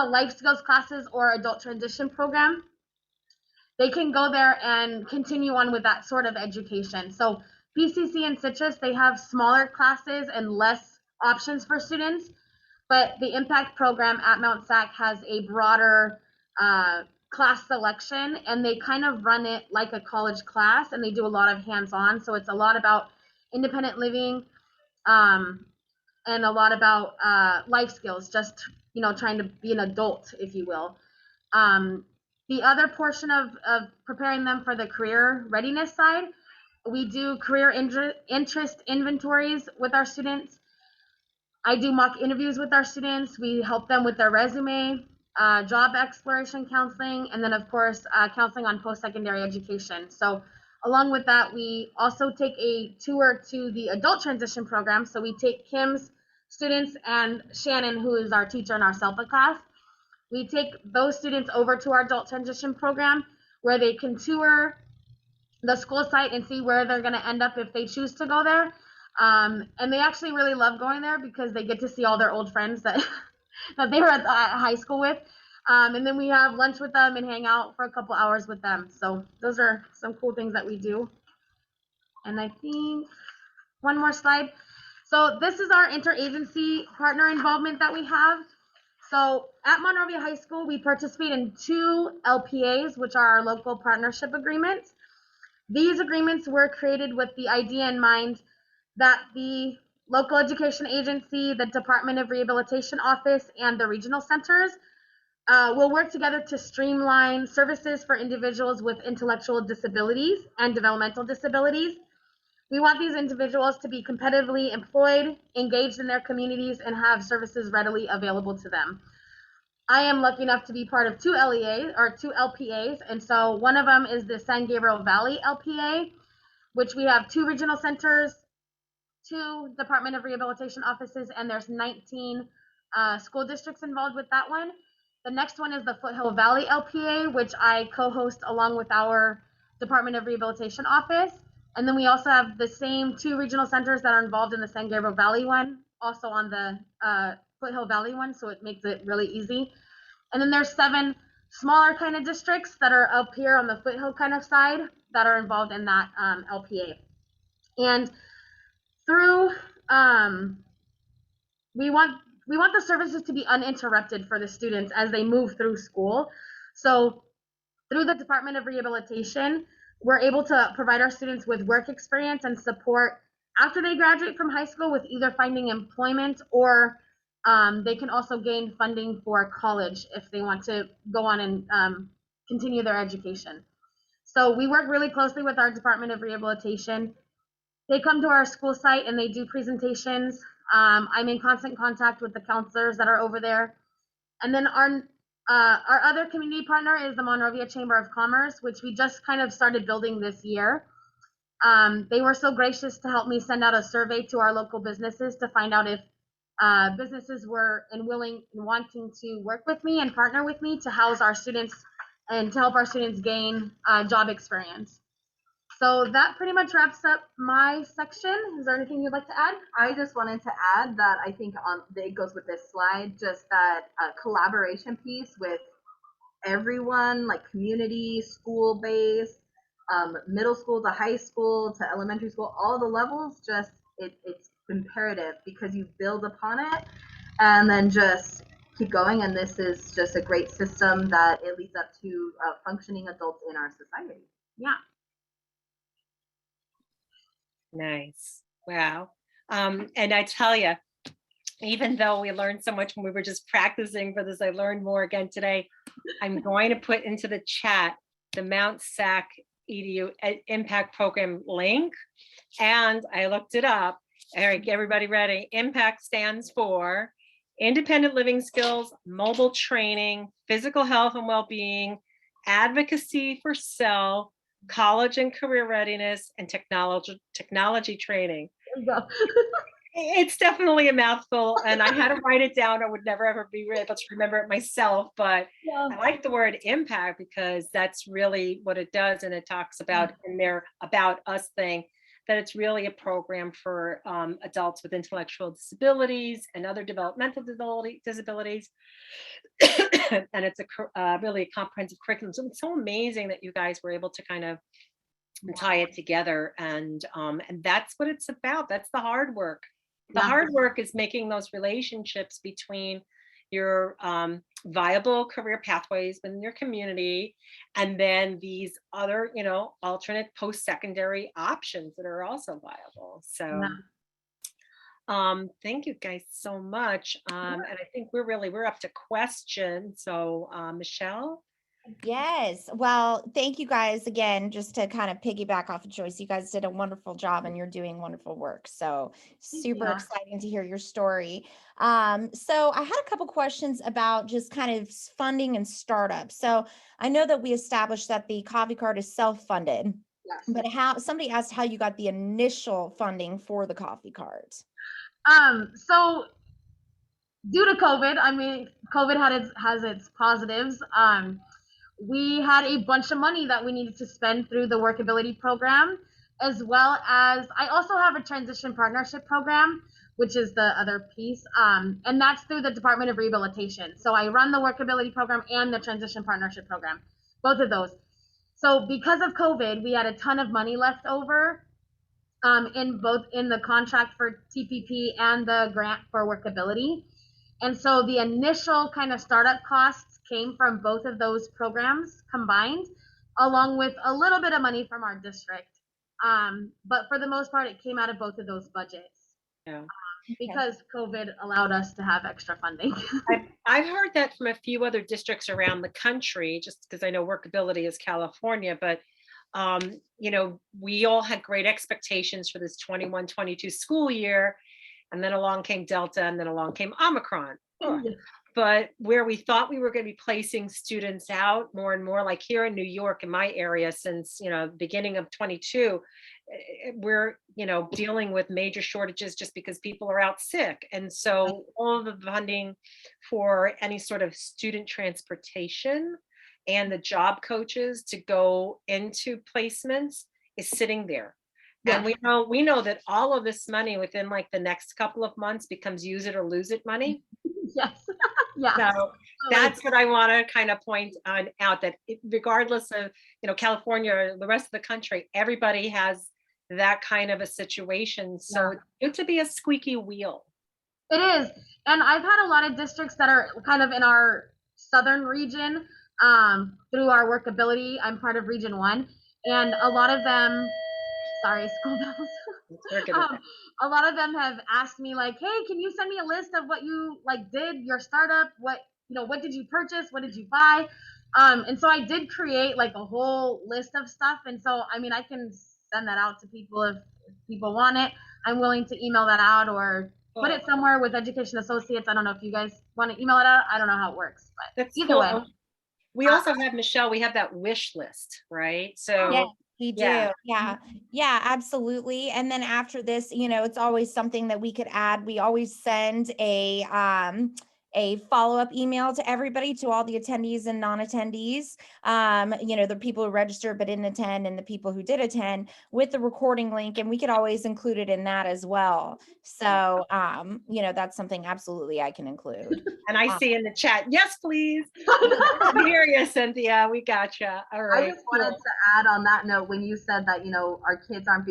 life skills classes or adult transition program, they can go there and continue on with that sort of education. So PCC and Citrus, they have smaller classes and less options for students, but the impact program at Mount Sac has a broader class selection, and they kind of run it like a college class, and they do a lot of hands-on. So it's a lot about independent living and a lot about life skills, just, you know, trying to be an adult, if you will. The other portion of preparing them for the career readiness side, we do career interest inventories with our students. I do mock interviews with our students. We help them with their resume, job exploration counseling, and then of course, counseling on post-secondary education. So along with that, we also take a tour to the adult transition program. So we take Kim's students and Shannon, who is our teacher in our SELPA class. We take those students over to our adult transition program where they can tour the school site and see where they're going to end up if they choose to go there. And they actually really love going there because they get to see all their old friends that that they were at high school with. And then we have lunch with them and hang out for a couple hours with them. So those are some cool things that we do. And I think one more slide. So this is our interagency partner involvement that we have. So at Monrovia High School, we participate in 2 LPAs, which are our local partnership agreements. These agreements were created with the idea in mind that the local education agency, the Department of Rehabilitation Office, and the regional centers will work together to streamline services for individuals with intellectual disabilities and developmental disabilities. We want these individuals to be competitively employed, engaged in their communities, and have services readily available to them. I am lucky enough to be part of 2 LEAs or 2 LPAs, and so one of them is the San Gabriel Valley LPA, which we have 2 regional centers, 2 Department of Rehabilitation offices, and there's 19 school districts involved with that one. The next one is the Foothill Valley LPA, which I co-host along with our Department of Rehabilitation office. And then we also have the same 2 regional centers that are involved in the San Gabriel Valley one, also on the Foothill Valley one, so it makes it really easy. And then there's 7 smaller kind of districts that are up here on the Foothill kind of side that are involved in that LPA. And through we want the services to be uninterrupted for the students as they move through school. So through the Department of Rehabilitation, we're able to provide our students with work experience and support after they graduate from high school with either finding employment or they can also gain funding for college if they want to go on and continue their education. So we work really closely with our Department of Rehabilitation. They come to our school site and they do presentations. I'm in constant contact with the counselors that are over there. And then our other community partner is the Monrovia Chamber of Commerce, which we just kind of started building this year. They were so gracious to help me send out a survey to our local businesses to find out if businesses were willing and wanting to work with me and partner with me to house our students and to help our students gain job experience. So that pretty much wraps up my section. Is there anything you'd like to add? I just wanted to add that I think it goes with this slide, just that collaboration piece with everyone, like community, school-based, middle school to high school to elementary school, all the levels, just it's imperative because you build upon it and then just keep going. And this is just a great system that it leads up to functioning adults in our society. Yeah. Nice. Wow. And I tell you, even though we learned so much when we were just practicing for this, I learned more again today. I'm going to put into the chat the Mount Sac EDU Impact Program link. And I looked it up. All right, everybody ready? Impact stands for Independent Living Skills, Mobile Training, Physical Health and Well-Being, Advocacy for Self, College and Career Readiness, and Technology Training. There you go. It's definitely a mouthful, and I had to write it down. I would never ever be able to remember it myself, but Yeah. I like the word impact because that's really what it does. And it talks about in their About Us thing that it's really a program for adults with intellectual disabilities and other developmental disabilities. And it's really a comprehensive curriculum. So it's so amazing that you guys were able to kind of tie it together, and that's what it's about. That's the hard work. The hard work is making those relationships between your viable career pathways within your community and then these other, alternate post-secondary options that are also viable. So thank you guys so much. And I think we're up to questions. So Michelle? Yes. Well, thank you guys again, just to kind of piggyback off of Joyce. You guys did a wonderful job and you're doing wonderful work. So super exciting to hear your story. So I had a couple questions about just kind of funding and startup. So I know that we established that the coffee cart is self-funded, but somebody asked how you got the initial funding for the coffee cart. So due to COVID, I mean, COVID has its positives. we had a bunch of money that we needed to spend through the WorkAbility program, as well as I also have a transition partnership program, which is the other piece, and that's through the Department of Rehabilitation. So I run the WorkAbility program and the transition partnership program, both of those. So because of COVID, we had a ton of money left over in the contract for TPP and the grant for WorkAbility. And so the initial kind of startup costs came from both of those programs combined, along with a little bit of money from our district. But for the most part, it came out of both of those budgets. Yeah. Because COVID allowed us to have extra funding. I've heard that from a few other districts around the country, just because I know WorkAbility is California, but you know, we all had great expectations for this 21-22 school year. And then along came Delta, and then along came Omicron. But where we thought we were going to be placing students out more and more, like here in New York, in my area, since, you know, the beginning of 22, we're, you know, dealing with major shortages just because people are out sick. And so all of the funding for any sort of student transportation and the job coaches to go into placements is sitting there. And we know that all of this money within like the next couple of months becomes use it or lose it money. Yes. Yeah. So that's what I want to kind of point out, that regardless of, you know, California or the rest of the country, everybody has that kind of a situation. So it's good to be a squeaky wheel. It is. And I've had a lot of districts that are kind of in our southern region through our WorkAbility. I'm part of Region 1. And a lot of them, sorry, school bells. A lot of them have asked me like, hey, can you send me a list of what you like did, your startup, what, you know, what did you purchase, what did you buy? And so I did create like a whole list of stuff. And so, I mean, I can send that out to people if people want it. I'm willing to email that out or put it somewhere with Education Associates. I don't know if you guys want to email it out. I don't know how it works, but that's either way. We also have, Michelle, we have that wish list, right? So yeah, we do. Yeah, absolutely. And then after this, you know, it's always something that we could add. We always send a follow-up email to everybody, to all the attendees and non-attendees, you know, the people who registered but didn't attend and the people who did attend, with the recording link, and we could always include it in that as well. So, you know, that's something absolutely I can include. And I see in the chat, yes, please. I hear you, Cynthia. We gotcha. All right. I just wanted to add on that note, when you said that, you know, our kids aren't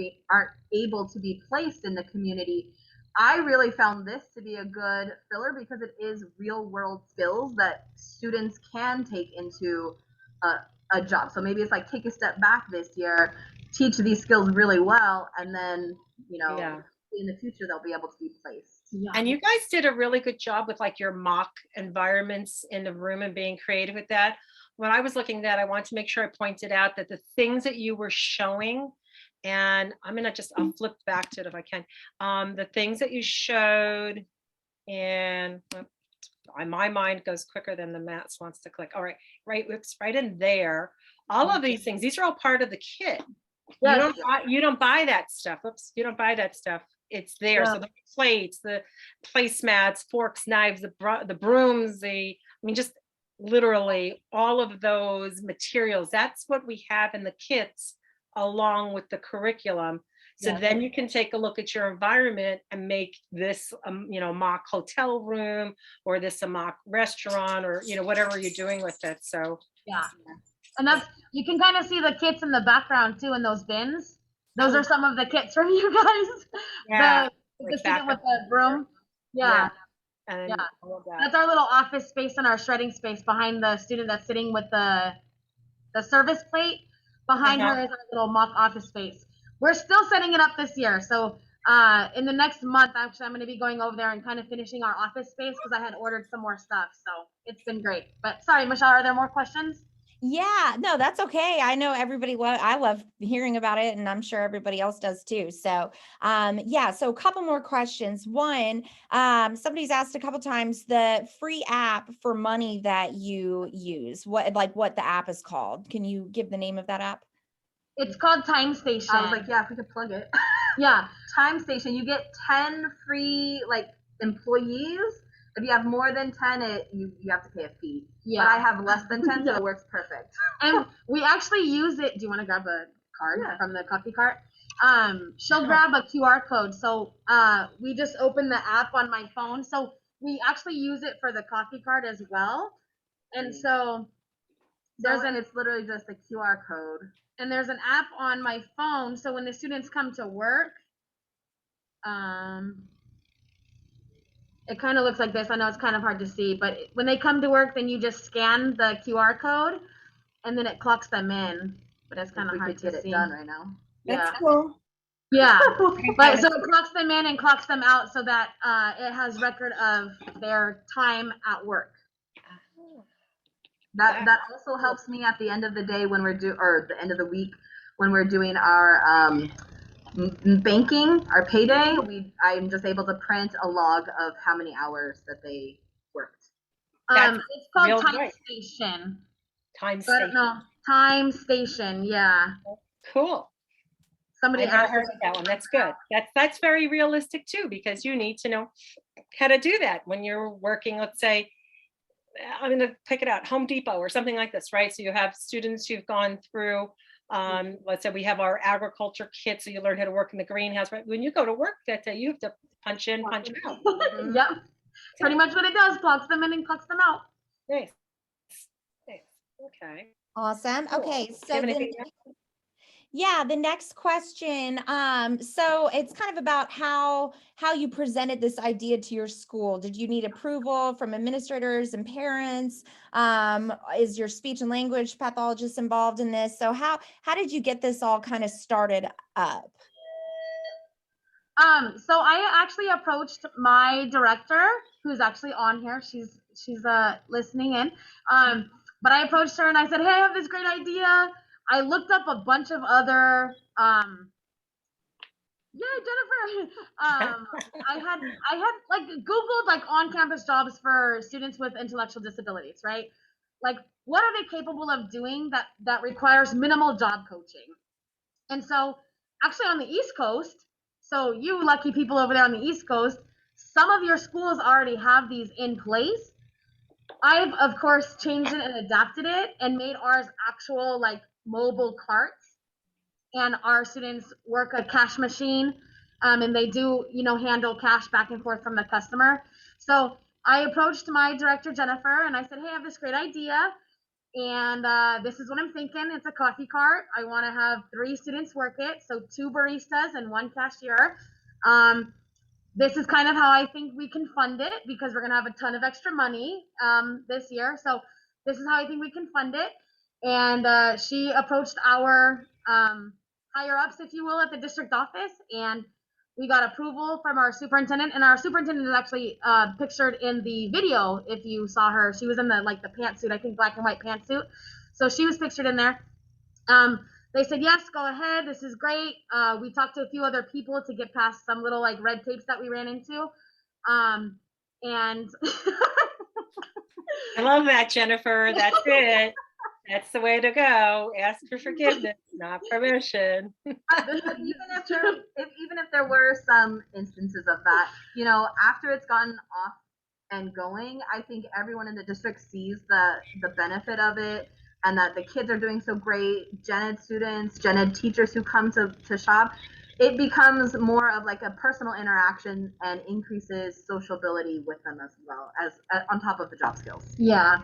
able to be placed in the community, I really found this to be a good filler because it is real world skills that students can take into a job. So maybe it's like, take a step back this year, teach these skills really well, and then, you know, in the future they'll be able to be placed. And you guys did a really good job with like your mock environments in the room and being creative with that. When I was looking at that, I wanted to make sure I pointed out that the things that you were showing, and I'm gonna I'll flip back to it if I can. The things that you showed in, my mind goes quicker than the mouse wants to click. All right, whoops, right in there. All of these things, these are all part of the kit. Yes. You don't buy that stuff. Oops, you don't buy that stuff. It's there. So the plates, the placemats, forks, knives, the brooms, I mean, just literally all of those materials. That's what we have in the kits along with the curriculum. So then you can take a look at your environment and make this, you know, mock hotel room, or this a mock restaurant, or, you know, whatever you're doing with it. So and that's, you can kind of see the kits in the background too in those bins. Those are some of the kits from you guys. The student with the broom. That's our little office space and our shredding space behind the student that's sitting with the service plate. Behind her is our little mock office space. We're still setting it up this year. So in the next month, actually, I'm going to be going over there and kind of finishing our office space because I had ordered some more stuff. So it's been great. But sorry, Michelle, are there more questions? Yeah, no, that's okay. I know everybody, I love hearing about it, and I'm sure everybody else does too. So, so a couple more questions. One, somebody's asked a couple times the free app for money that you use, what the app is called. Can you give the name of that app? It's called Time Station. I was like, if we could plug it. Time Station. You get 10 free like employees, If you have more than 10, you have to pay a fee. Yeah. But I have less than 10, so it works perfect. And we actually use it. Do you want to grab a card from the coffee cart? She'll grab a QR code. So we just open the app on my phone. So we actually use it for the coffee cart as well. And so it's literally just a QR code. And there's an app on my phone. So when the students come to work, it kind of looks like this. I know it's kind of hard to see, but when they come to work, then you just scan the QR code and then it clocks them in. But it's kind of hard to see. Get it done right now. Yeah. That's cool. Yeah. But so it clocks them in and clocks them out so that it has record of their time at work. That also helps me at the end of the day when we're or the end of the week when we're doing our banking, our payday. I'm just able to print a log of how many hours that they worked. It's called Time Station. Time Station. No, Time Station. Yeah. Cool. Somebody I never asked heard of that one. That's good. That's very realistic too, because you need to know how to do that when you're working. Let's say, I'm going to pick it out, Home Depot or something like this, right? So you have students who've gone through, let's say we have our agriculture kit, so you learn how to work in the greenhouse, right? When you go to work that day, you have to punch in, punch out. Yep. Pretty much what it does, clocks them in and clocks them out. Nice. Okay. Awesome. Cool. Okay, Do you so have then, anything else? yeah, the next question. So it's kind of about how you presented this idea to your school. Did you need approval from administrators and parents? Is your speech and language pathologist involved in this? So how did you get this all kind of started up? So I actually approached my director, who's actually on here. She's listening in. But I approached her and I said, hey, I have this great idea. I looked up a bunch of other, Jennifer. I had like Googled like on-campus jobs for students with intellectual disabilities, right? Like, what are they capable of doing that requires minimal job coaching? And so actually on the East Coast, so you lucky people over there on the East Coast, some of your schools already have these in place. I've of course changed it and adapted it and made ours actual like mobile carts, and our students work a cash machine, and they do handle cash back and forth from the customer. So I approached my director Jennifer and I said, hey, I have this great idea, and this is what I'm thinking. It's a coffee cart. I want to have 3 students work it, so 2 baristas and 1 cashier. This is kind of how I think we can fund it, because we're going to have a ton of extra money this year. So this is how I think we can fund it. And she approached our higher ups, if you will, at the district office, and we got approval from our superintendent. And our superintendent is actually pictured in the video. If you saw her, she was in the pantsuit, I think black and white pantsuit. So she was pictured in there. They said, yes, go ahead. This is great. We talked to a few other people to get past some little red tapes that we ran into. And I love that, Jennifer. That's it. That's the way to go. Ask for forgiveness, not permission. even if there were some instances of that, after it's gotten off and going, I think everyone in the district sees the benefit of it, and that the kids are doing so great. Gen Ed students, Gen Ed teachers who come to shop, it becomes more of like a personal interaction and increases sociability with them as well as on top of the job skills. Yeah.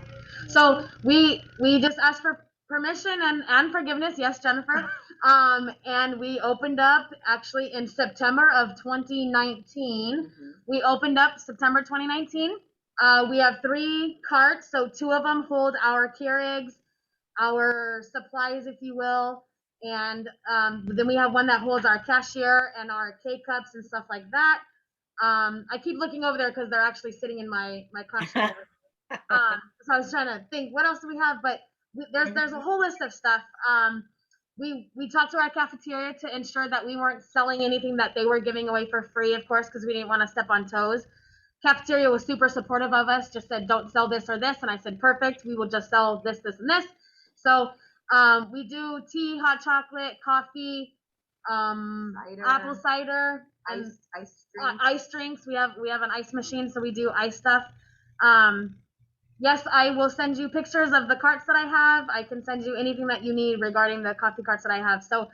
So we just asked for permission and forgiveness. Yes, Jennifer. And we opened up actually in September of 2019. Mm-hmm. We opened up September 2019. We have 3 carts. So 2 of them hold our Keurigs, our supplies, if you will. And then we have one that holds our cashier and our K-cups and stuff like that. I keep looking over there because they're actually sitting in my classroom. So I was trying to think, what else do we have? But there's a whole list of stuff. We talked to our cafeteria to ensure that we weren't selling anything that they were giving away for free, of course, because we didn't want to step on toes. Cafeteria was super supportive of us, just said, don't sell this or this. And I said, perfect, we will just sell this, this, and this. So we do tea, hot chocolate, coffee, apple cider, Ice drinks. Ice drinks. We have an ice machine, so we do ice stuff. Yes, I will send you pictures of the carts that I have. I can send you anything that you need regarding the coffee carts that I have. So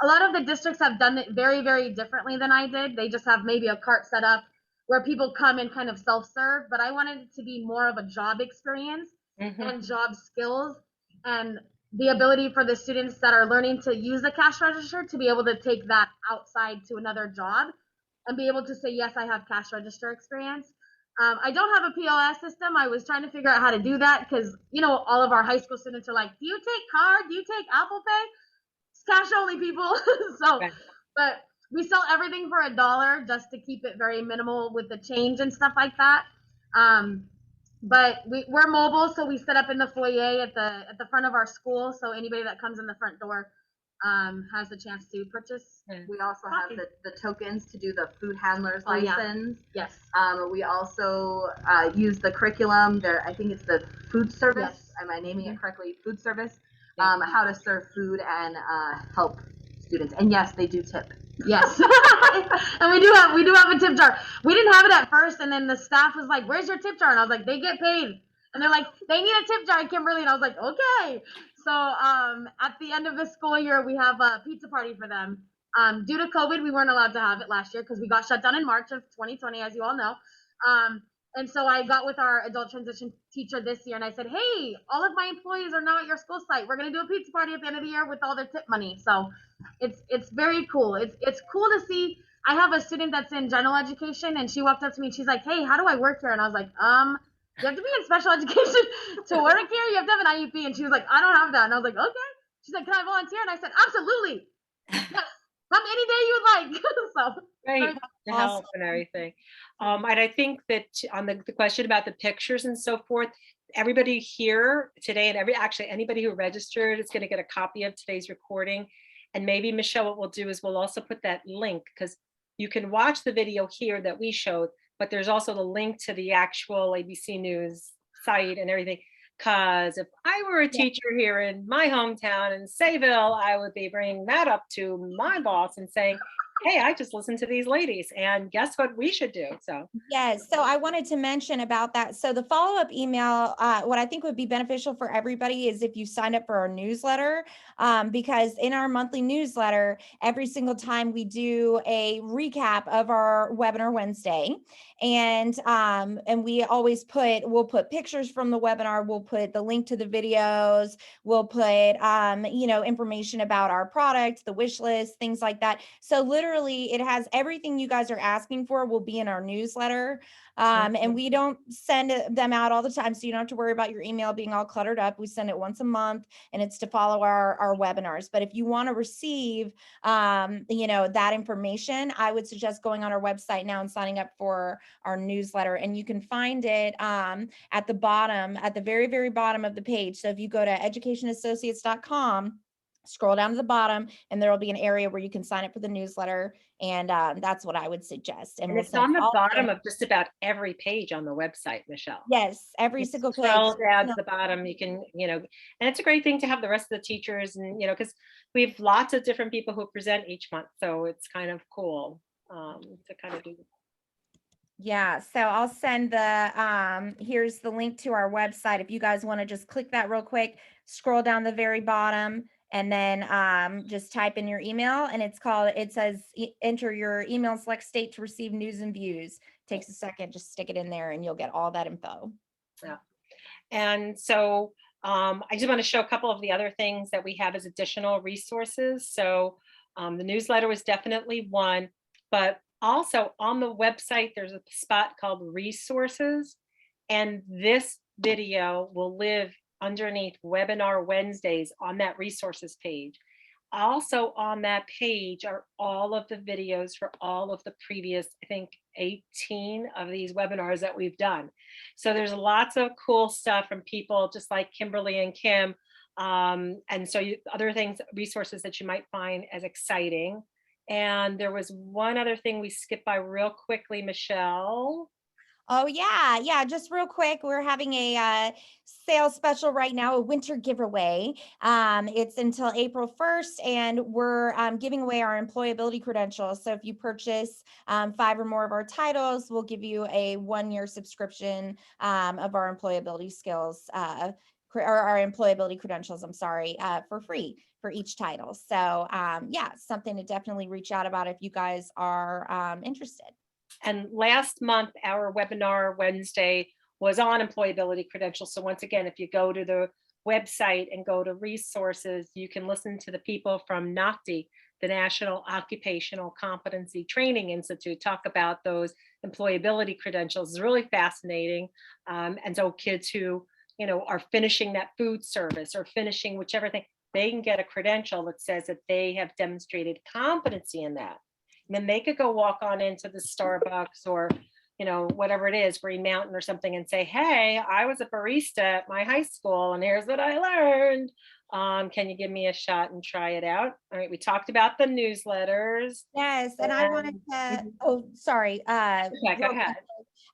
a lot of the districts have done it very, very differently than I did. They just have maybe a cart set up where people come and kind of self-serve, but I wanted it to be more of a job experience and job skills, and the ability for the students that are learning to use the cash register to be able to take that outside to another job and be able to say, yes, I have cash register experience. I don't have a POS system. I was trying to figure out how to do that because, you know, all of our high school students are like, do you take card? Do you take Apple Pay? It's cash only, people. So, but we sell everything for $1 just to keep it very minimal with the change and stuff like that. But we're mobile, so we set up in the foyer at the front of our school. So anybody that comes in the front door has the chance to purchase. We also have the tokens to do the food handler's license. Yes. We also use the curriculum there. I think it's the food service. Yes. Am I naming it correctly? Food service. How to serve food and help students. And yes, they do tip. Yes. And we do have a tip jar. We didn't have it at first, and then the staff was like, where's your tip jar? And I was like, they get paid. And they're like, they need a tip jar, Kymberly. And I was like, okay. So at the end of the school year, we have a pizza party for them. Due to COVID, we weren't allowed to have it last year because we got shut down in March of 2020, as you all know. And so I got with our adult transition teacher this year, and I said, hey, all of my employees are now at your school site. We're going to do a pizza party at the end of the year with all their tip money. So it's very cool. It's cool to see. I have a student that's in general education, and she walked up to me and she's like, hey, how do I work here? And I was like, you have to be in special education to work here. You have to have an IEP. And she was like, I don't have that. And I was like, okay. She's like, can I volunteer? And I said, absolutely. Yes. Come any day you would like. So right, to help and everything. And I think that on the question about the pictures and so forth, everybody here today and actually anybody who registered is going to get a copy of today's recording. And maybe Michelle, what we'll do is we'll also put that link, because you can watch the video here that we showed, but there's also the link to the actual ABC News site and everything. Because if I were a teacher here in my hometown in Sayville, I would be bringing that up to my boss and saying, hey, I just listened to these ladies, and guess what we should do? So yes, so I wanted to mention about that. So the follow-up email, what I think would be beneficial for everybody is if you sign up for our newsletter, because in our monthly newsletter, every single time we do a recap of our webinar Wednesday, and we always we'll put pictures from the webinar, we'll put the link to the videos, we'll put information about our product, the wish list, things like that. So literally it has everything you guys are asking for will be in our newsletter. And we don't send them out all the time, so you don't have to worry about your email being all cluttered up. We send it once a month, and it's to follow our webinars. But if you want to receive that information, I would suggest going on our website now and signing up for our newsletter. And you can find it at the bottom, at the very, very bottom of the page. So if you go to educationassociates.com, scroll down to the bottom, and there will be an area where you can sign up for the newsletter. And that's what I would suggest. And it's on the bottom of just about every page on the website, Michelle. Yes, every single page. Scroll down to the bottom, you can, and it's a great thing to have the rest of the teachers, and, because we have lots of different people who present each month. So it's kind of cool to kind of do. Yeah, so I'll send here's the link to our website. If you guys want to just click that real quick, scroll down the very bottom, and then just type in your email, and it says enter your email, select state to receive news and views. Takes a second, just stick it in there and you'll get all that info. Yeah. And so I just want to show a couple of the other things that we have as additional resources. So the newsletter was definitely one, but also on the website, there's a spot called resources, and this video will live underneath Webinar Wednesdays on that resources page. Also on that page are all of the videos for all of the previous, I think, 18 of these webinars that we've done. So there's lots of cool stuff from people just like Kymberly and Kim. And so other things, resources that you might find as exciting. And there was one other thing we skipped by real quickly, Michelle. Oh yeah, yeah. Just real quick, we're having a sales special right now, a winter giveaway. It's until April 1st, and we're giving away our employability credentials. So if you purchase 5 or more of our titles, we'll give you a 1-year subscription of our employability skills. Or our employability credentials, I'm sorry, for free for each title. So yeah, something to definitely reach out about if you guys are interested. And last month, our webinar Wednesday was on employability credentials. So once again, if you go to the website and go to resources, you can listen to the people from NOCTI, the National Occupational Competency Training Institute, talk about those employability credentials. It's really fascinating. And so kids who, are finishing that food service or finishing whichever thing, they can get a credential that says that they have demonstrated competency in that. And then they could go walk on into the Starbucks or, whatever it is, Green Mountain or something, and say, hey, I was a barista at my high school and here's what I learned. Can you give me a shot and try it out? All right, we talked about the newsletters. Yes, and I wanted to, oh, sorry. Yeah, go ahead.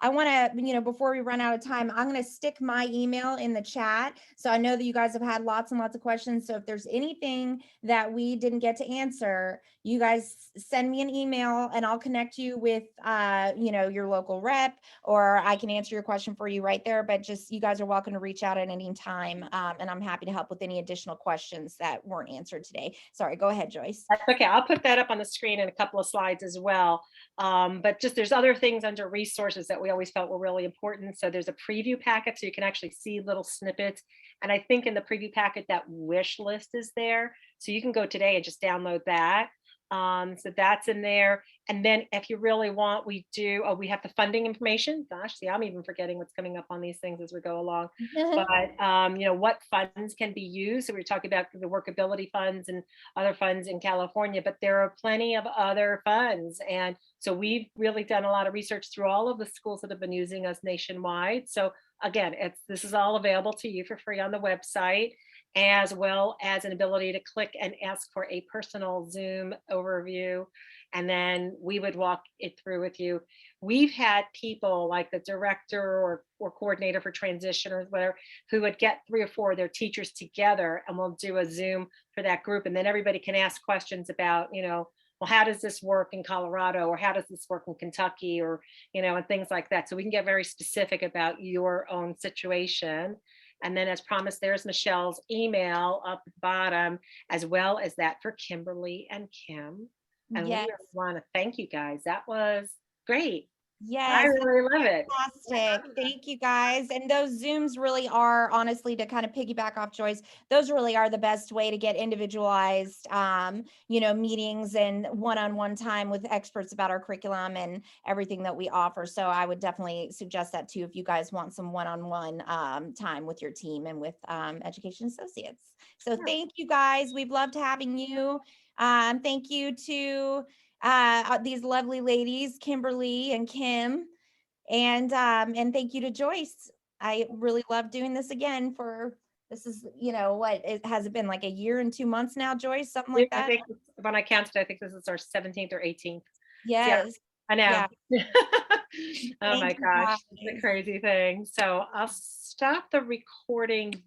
I want to, before we run out of time, I'm going to stick my email in the chat. So I know that you guys have had lots and lots of questions. So if there's anything that we didn't get to answer, you guys send me an email and I'll connect you with, your local rep, or I can answer your question for you right there. But just, you guys are welcome to reach out at any time. And I'm happy to help with any additional questions that weren't answered today. Sorry, go ahead, Joyce. That's okay. I'll put that up on the screen in a couple of slides as well. But just there's other things under resources that we always felt were really important. So there's a preview packet so you can actually see little snippets. And I think in the preview packet, that wish list is there. So you can go today and just download that. So that's in there. And then if you really want, we have the funding information. Gosh, see, I'm even forgetting what's coming up on these things as we go along. But, what funds can be used. So we were talking about the WorkAbility funds and other funds in California, but there are plenty of other funds. And so we've really done a lot of research through all of the schools that have been using us nationwide. So again, this is all available to you for free on the website, as well as an ability to click and ask for a personal Zoom overview. And then we would walk it through with you. We've had people like the director or coordinator for transition or whatever, who would get 3 or 4 of their teachers together and we'll do a Zoom for that group. And then everybody can ask questions about, well, how does this work in Colorado, or how does this work in Kentucky, or, and things like that. So we can get very specific about your own situation. And then as promised, there's Michelle's email up at the bottom, as well as that for Kymberly and Kim. And Yes. we really want to thank you guys. That was great. Yes, I really love it. fantastic. Thank you guys. And those Zooms really are, honestly, to kind of piggyback off Joyce, those really are the best way to get individualized, meetings and one-on-one time with experts about our curriculum and everything that we offer. So I would definitely suggest that too, if you guys want some one-on-one time with your team and with education associates. So thank you guys. We've loved having you. Thank you to these lovely ladies, Kymberly and Kim, and thank you to Joyce. I really love doing this again. This is, has it been like 1 year and 2 months now, Joyce, something like that? I think when I counted, I think this is our 17th or 18th. Yes. I know. Yeah. Oh my gosh, it's a crazy thing. So I'll stop the recording